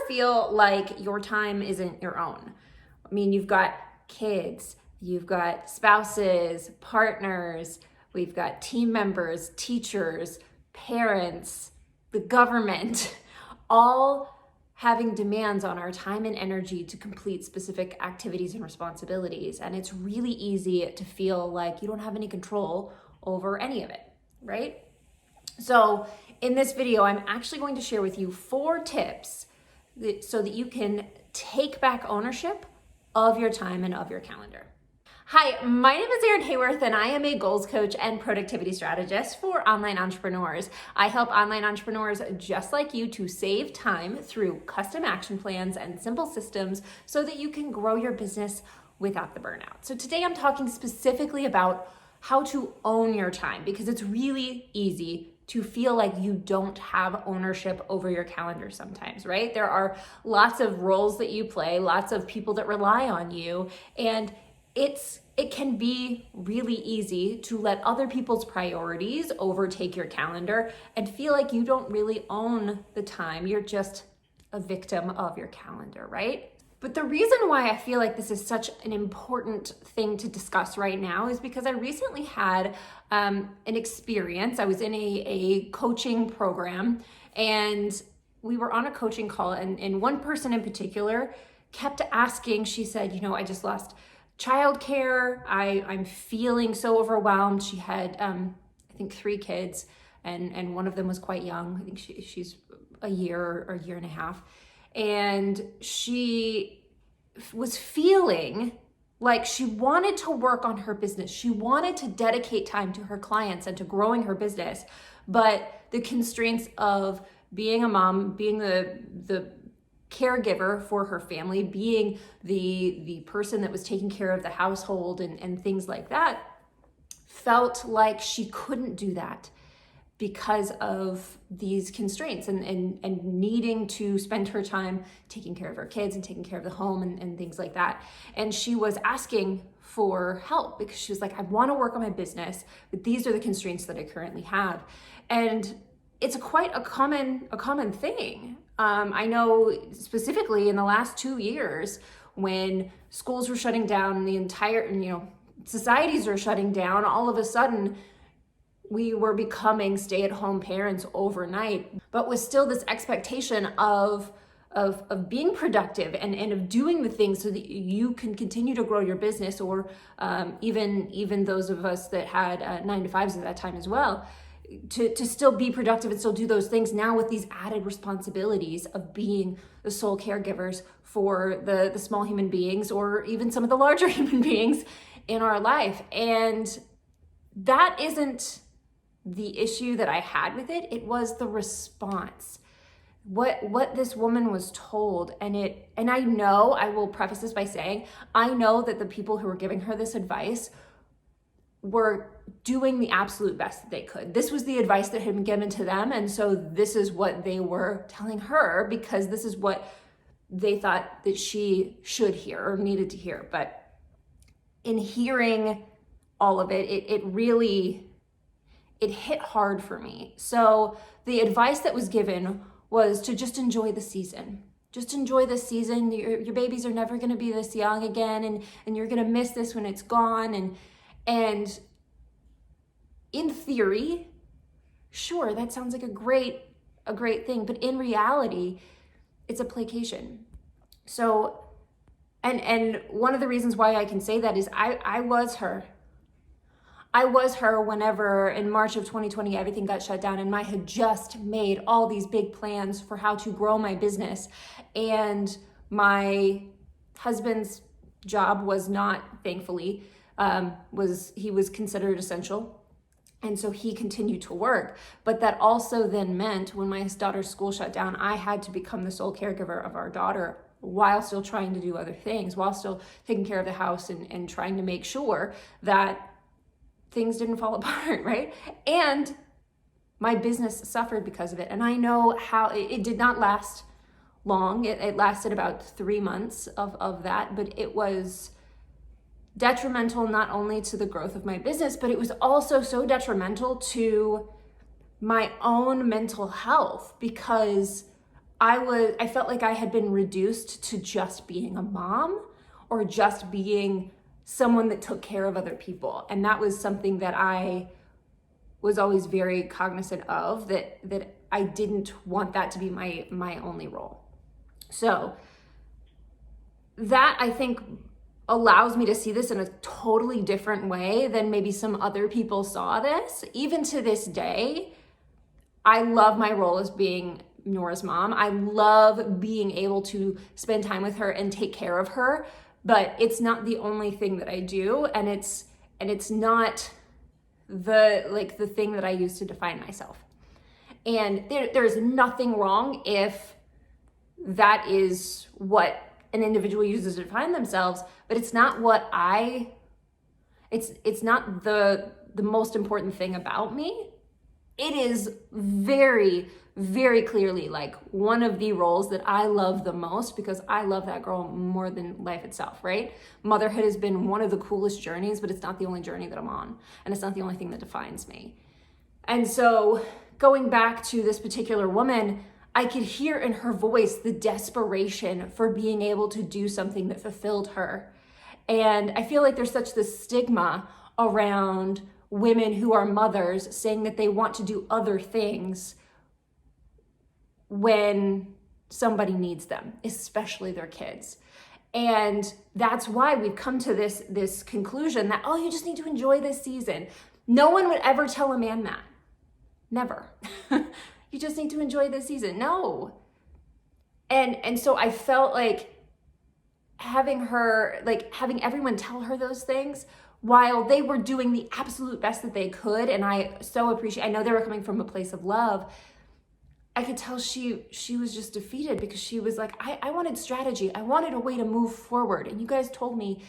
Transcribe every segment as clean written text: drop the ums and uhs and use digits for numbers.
feel like your time isn't your own? I mean, you've got kids, you've got spouses, partners, we've got team members, teachers, parents, the government, all having demands on our time and energy to complete specific activities and responsibilities. And it's really easy to feel like you don't have any control over any of it, right? So in this video, I'm actually going to share with you 4 tips so that you can take back ownership of your time and of your calendar. Hi, my name is ERIN Hayworth, and I am a goals coach and productivity strategist for online entrepreneurs. I help online entrepreneurs just like you to save time through custom action plans and simple systems so that you can grow your business without the burnout. So today I'm talking specifically about how to own your time, because it's really easy to feel like you don't have ownership over your calendar sometimes, right? There are lots of roles that you play, lots of people that rely on you, and it can be really easy to let other people's priorities overtake your calendar and feel like you don't really own the time. You're just a victim of your calendar, right? But the reason why I feel like this is such an important thing to discuss right now is because I recently had an experience. I was in a coaching program, and we were on a coaching call, and one person in particular kept asking, she said, I just lost childcare. I'm feeling so overwhelmed. She had, I think 3 kids, and one of them was quite young. I think she's a year or a year and a half. And she was feeling like she wanted to work on her business. She wanted to dedicate time to her clients and to growing her business. But the constraints of being a mom, being the caregiver for her family, being the person that was taking care of the household and things like that, felt like she couldn't do that because of these constraints and needing to spend her time taking care of her kids and taking care of the home and things like that. And she was asking for help because she was like, I want to work on my business, but these are the constraints that I currently have. And it's quite a common thing. I know specifically in the last 2 years, when schools were shutting down, the entire, societies were shutting down, all of a sudden we were becoming stay-at-home parents overnight, but with still this expectation of being productive and of doing the things so that you can continue to grow your business, or even those of us that had 9-to-5s at that time as well, to still be productive and still do those things now with these added responsibilities of being the sole caregivers for the small human beings, or even some of the larger human beings in our life. And that isn't the issue that I had with it. It was the response. What this woman was told, and I know, I will preface this by saying, I know that the people who were giving her this advice were doing the absolute best that they could. This was the advice that had been given to them, and so this is what they were telling her because this is what they thought that she should hear or needed to hear. But in hearing all of it, it hit hard for me. So the advice that was given was to just enjoy the season. Just enjoy the season. Your babies are never going to be this young again, and you're going to miss this when it's gone. And in theory, sure, that sounds like a great thing, but in reality, it's a placation. So, and one of the reasons why I can say that is I was her. I was her whenever in March of 2020, everything got shut down, and I had just made all these big plans for how to grow my business. And my husband's job was not, thankfully, he was considered essential. And so he continued to work. But that also then meant when my daughter's school shut down, I had to become the sole caregiver of our daughter while still trying to do other things, while still taking care of the house and trying to make sure that things didn't fall apart, right? And my business suffered because of it. And I know how it did not last long. It lasted about 3 months of that, but it was detrimental not only to the growth of my business, but it was also so detrimental to my own mental health, because I felt like I had been reduced to just being a mom or just being someone that took care of other people. And that was something that I was always very cognizant of, that I didn't want that to be my only role. So that, I think, allows me to see this in a totally different way than maybe some other people saw this. Even to this day, I love my role as being Nora's mom. I love being able to spend time with her and take care of her, but it's not the only thing that I do, and it's not the thing that I use to define myself. And there's nothing wrong if that is what an individual uses to define themselves, but it's not what it's not the most important thing about me. It is very, very clearly like one of the roles that I love the most, because I love that girl more than life itself, right? Motherhood has been one of the coolest journeys, but it's not the only journey that I'm on, and it's not the only thing that defines me. And so going back to this particular woman, I could hear in her voice the desperation for being able to do something that fulfilled her. And I feel like there's such this stigma around women who are mothers saying that they want to do other things when somebody needs them, especially their kids. And that's why we've come to this conclusion that, oh, you just need to enjoy this season. No one would ever tell a man that. Never. You just need to enjoy this season. No. And so I felt like having everyone tell her those things while they were doing the absolute best that they could. And I so appreciate, I know they were coming from a place of love. I could tell she was just defeated, because she was like, I wanted strategy. I wanted a way to move forward. And you guys told me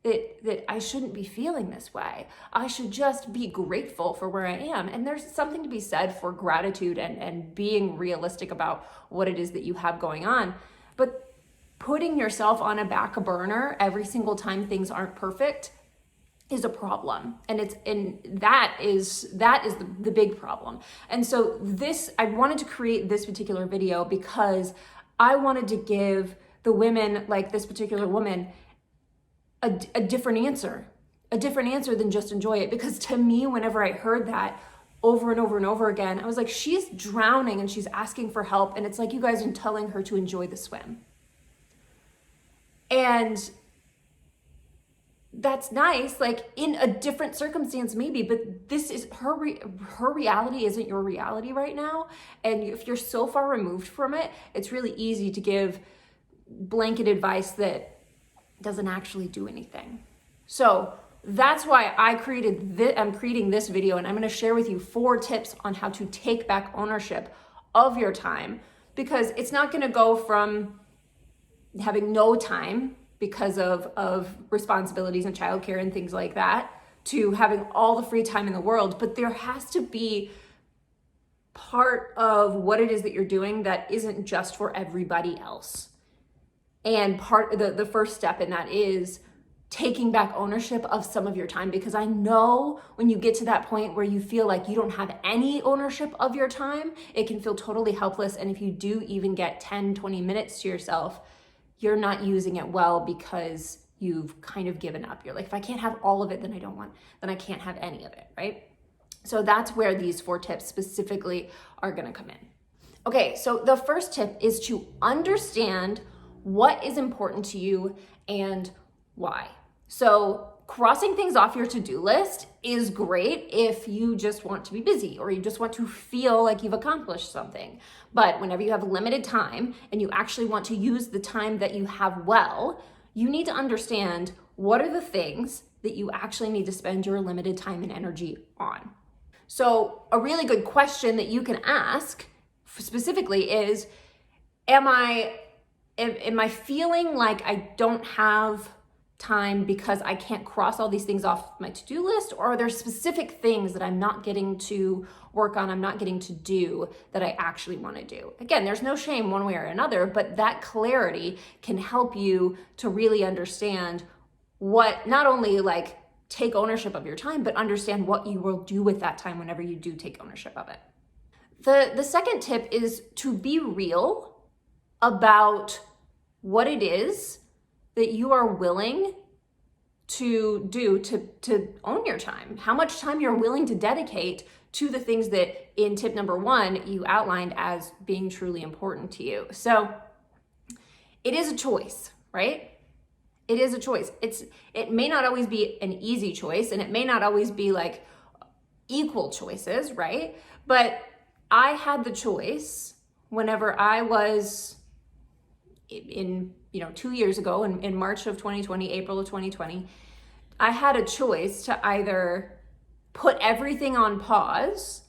that I shouldn't be feeling this way. I should just be grateful for where I am. And there's something to be said for gratitude and being realistic about what it is that you have going on. But putting yourself on a back burner every single time things aren't perfect is a problem. And that is the big problem. And so I wanted to create this particular video because I wanted to give the women, like this particular woman, a different answer than just enjoy it. Because to me, whenever I heard that over and over and over again, I was like, she's drowning and she's asking for help. And it's like, you guys are telling her to enjoy the swim. And that's nice, like in a different circumstance maybe, but this is her reality isn't your reality right now. And if you're so far removed from it, it's really easy to give blanket advice that doesn't actually do anything. So that's why I'm creating this video, and I'm going to share with you 4 tips on how to take back ownership of your time, because it's not going to go from having no time because of responsibilities and childcare and things like that to having all the free time in the world. But there has to be part of what it is that you're doing that isn't just for everybody else. And the first step in that is taking back ownership of some of your time, because I know when you get to that point where you feel like you don't have any ownership of your time, it can feel totally helpless. And if you do even get 10, 20 minutes to yourself, you're not using it well because you've kind of given up. You're like, if I can't have all of it, then I can't have any of it, right? So that's where these 4 tips specifically are gonna come in. Okay, so the first tip is to understand what is important to you and why. So crossing things off your to-do list is great if you just want to be busy or you just want to feel like you've accomplished something. But whenever you have limited time and you actually want to use the time that you have well, you need to understand what are the things that you actually need to spend your limited time and energy on. So a really good question that you can ask specifically is, am I feeling like I don't have time because I can't cross all these things off my to-do list? Or are there specific things that I'm not getting to work on, I'm not getting to do that I actually want to do? Again, there's no shame one way or another, but that clarity can help you to really understand what, not only like take ownership of your time, but understand what you will do with that time whenever you do take ownership of it. The second tip is to be real about what it is that you are willing to do to own your time, how much time you're willing to dedicate to the things that in tip number 1 you outlined as being truly important to you. So it is a choice, right? It is a choice. It may not always be an easy choice, and it may not always be like equal choices, right? But I had the choice whenever I was in 2 years ago, in March of 2020, April of 2020, I had a choice to either put everything on pause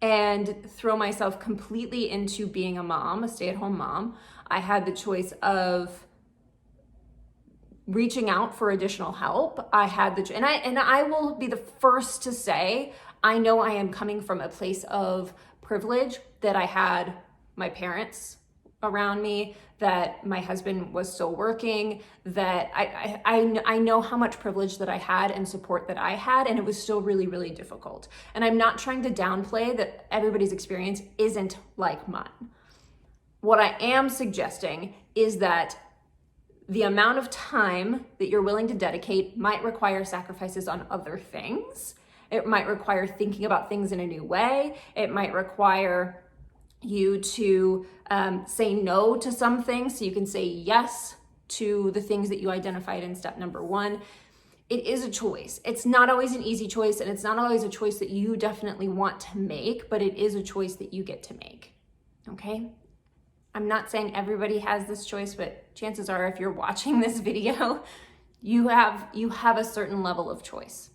and throw myself completely into being a mom, a stay-at-home mom. I had the choice of reaching out for additional help. I had and I will be the first to say, I know I am coming from a place of privilege, that I had my parents around me, that my husband was still working, that I know how much privilege that I had and support that I had, and it was still really, really difficult. And I'm not trying to downplay that everybody's experience isn't like mine. What I am suggesting is that the amount of time that you're willing to dedicate might require sacrifices on other things. It might require thinking about things in a new way. It might require you to say no to some things so you can say yes to the things that you identified in step number 1. It is a choice. It's not always an easy choice, and it's not always a choice that you definitely want to make, but it is a choice that you get to make, okay? I'm not saying everybody has this choice, but chances are if you're watching this video, you have a certain level of choice,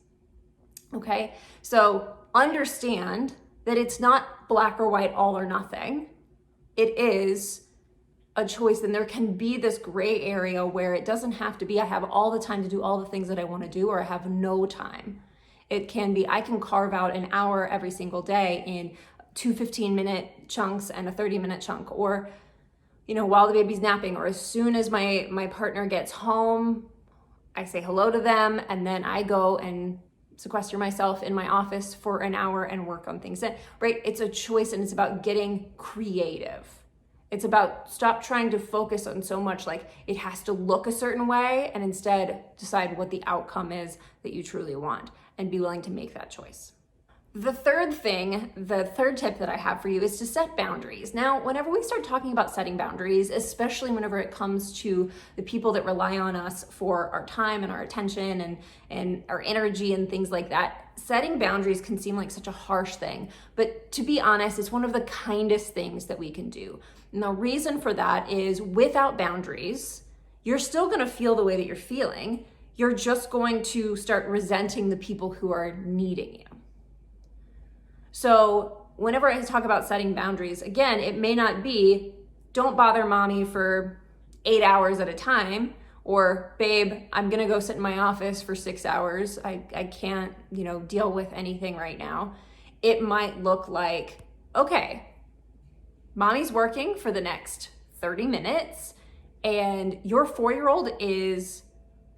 okay? So understand that it's not black or white, all or nothing. It is a choice, and there can be this gray area where it doesn't have to be, I have all the time to do all the things that I want to do, or I have no time. It can be, I can carve out an hour every single day in 2 15-minute chunks and a 30-minute chunk, or while the baby's napping, or as soon as my partner gets home, I say hello to them, and then I go and sequester myself in my office for an hour and work on things. Right? It's a choice, and it's about getting creative. It's about stop trying to focus on so much like it has to look a certain way, and instead decide what the outcome is that you truly want and be willing to make that choice. The third tip that I have for you is to set boundaries. Now, whenever we start talking about setting boundaries, especially whenever it comes to the people that rely on us for our time and our attention and our energy and things like that, setting boundaries can seem like such a harsh thing. But to be honest, it's one of the kindest things that we can do. And the reason for that is without boundaries, you're still going to feel the way that you're feeling. You're just going to start resenting the people who are needing you. So whenever I talk about setting boundaries, again, it may not be, don't bother mommy for 8 hours at a time, or babe, I'm gonna go sit in my office for 6 hours. I can't, deal with anything right now. It might look like, okay, mommy's working for the next 30 minutes and your 4-year-old is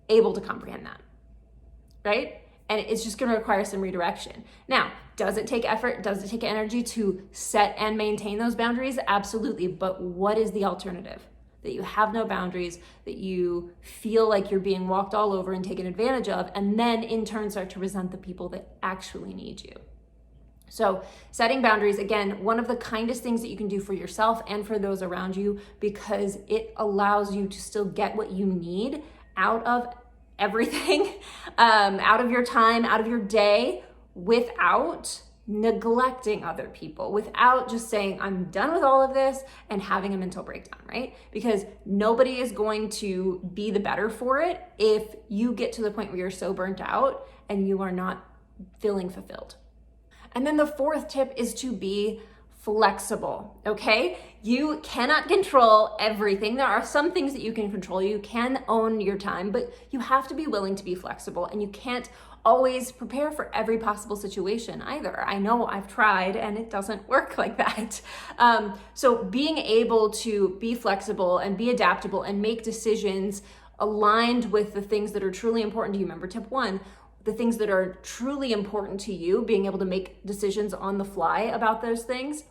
able to comprehend that, right? And it's just gonna require some redirection. Now, does it take effort? Does it take energy to set and maintain those boundaries? Absolutely, but what is the alternative? That you have no boundaries, that you feel like you're being walked all over and taken advantage of, and then in turn start to resent the people that actually need you. So setting boundaries, again, one of the kindest things that you can do for yourself and for those around you, because it allows you to still get what you need out of everything, out of your time, out of your day, without neglecting other people, without just saying, I'm done with all of this and having a mental breakdown, right? Because nobody is going to be the better for it if you get to the point where you're so burnt out and you are not feeling fulfilled. And then the fourth tip is to be flexible, okay? You cannot control everything. There are some things that you can control. You can own your time, but you have to be willing to be flexible, and you can't always prepare for every possible situation either. I know I've tried and it doesn't work like that. So being able to be flexible and be adaptable and make decisions aligned with the things that are truly important to you. Remember tip 1, the things that are truly important to you, being able to make decisions on the fly about those things.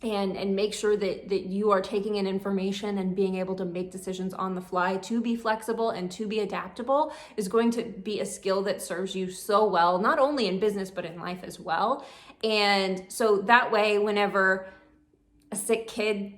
and make sure that you are taking in information and being able to make decisions on the fly, to be flexible and to be adaptable, is going to be a skill that serves you so well, not only in business, but in life as well. And so that way, whenever a sick kid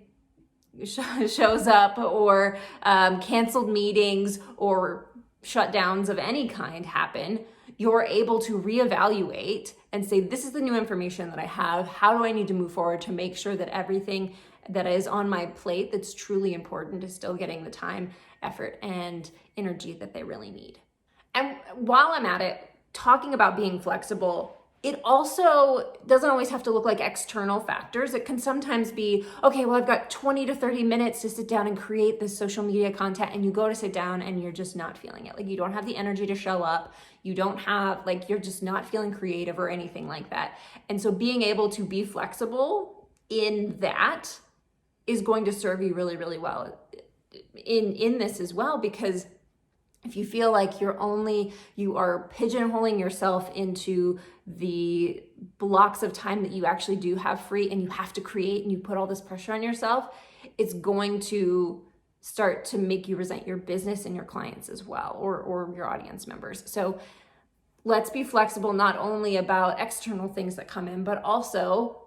shows up, or canceled meetings or shutdowns of any kind happen, you're able to reevaluate and say, this is the new information that I have. How do I need to move forward to make sure that everything that is on my plate that's truly important is still getting the time, effort, and energy that they really need? And while I'm at it, talking about being flexible, it also doesn't always have to look like external factors. It can sometimes be, okay, well, I've got 20 to 30 minutes to sit down and create this social media content, and you go to sit down and you're just not feeling it. Like, you don't have the energy to show up. You don't have, like, you're just not feeling creative or anything like that. And so being able to be flexible in that is going to serve you really, really well in this as well, because if you feel like you are pigeonholing yourself into the blocks of time that you actually do have free, and you have to create, and you put all this pressure on yourself, it's going to start to make you resent your business and your clients as well, or your audience members. So let's be flexible, not only about external things that come in, but also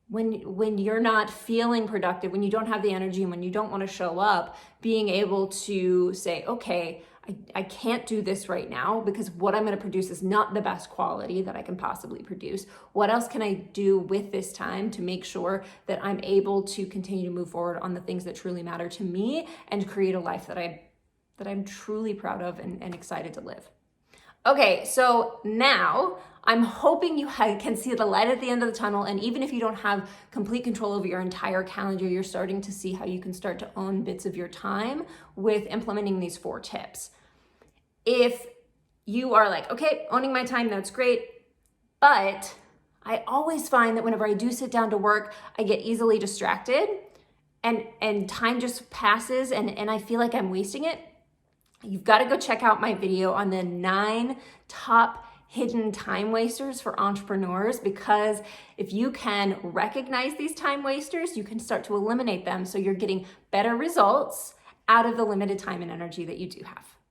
when you're not feeling productive, when you don't have the energy, and when you don't want to show up, being able to say, okay, I can't do this right now because what I'm going to produce is not the best quality that I can possibly produce. What else can I do with this time to make sure that I'm able to continue to move forward on the things that truly matter to me, and create a life that I'm truly proud of and excited to live? Okay, so now I'm hoping you can see the light at the end of the tunnel, and even if you don't have complete control over your entire calendar, you're starting to see how you can start to own bits of your time with implementing these 4 tips. If you are like, okay, owning my time, that's great, but I always find that whenever I do sit down to work, I get easily distracted, and time just passes, and I feel like I'm wasting it. You've got to go check out my video on the 9 top hidden time wasters for entrepreneurs, because if you can recognize these time wasters, you can start to eliminate them, so you're getting better results out of the limited time and energy that you do have.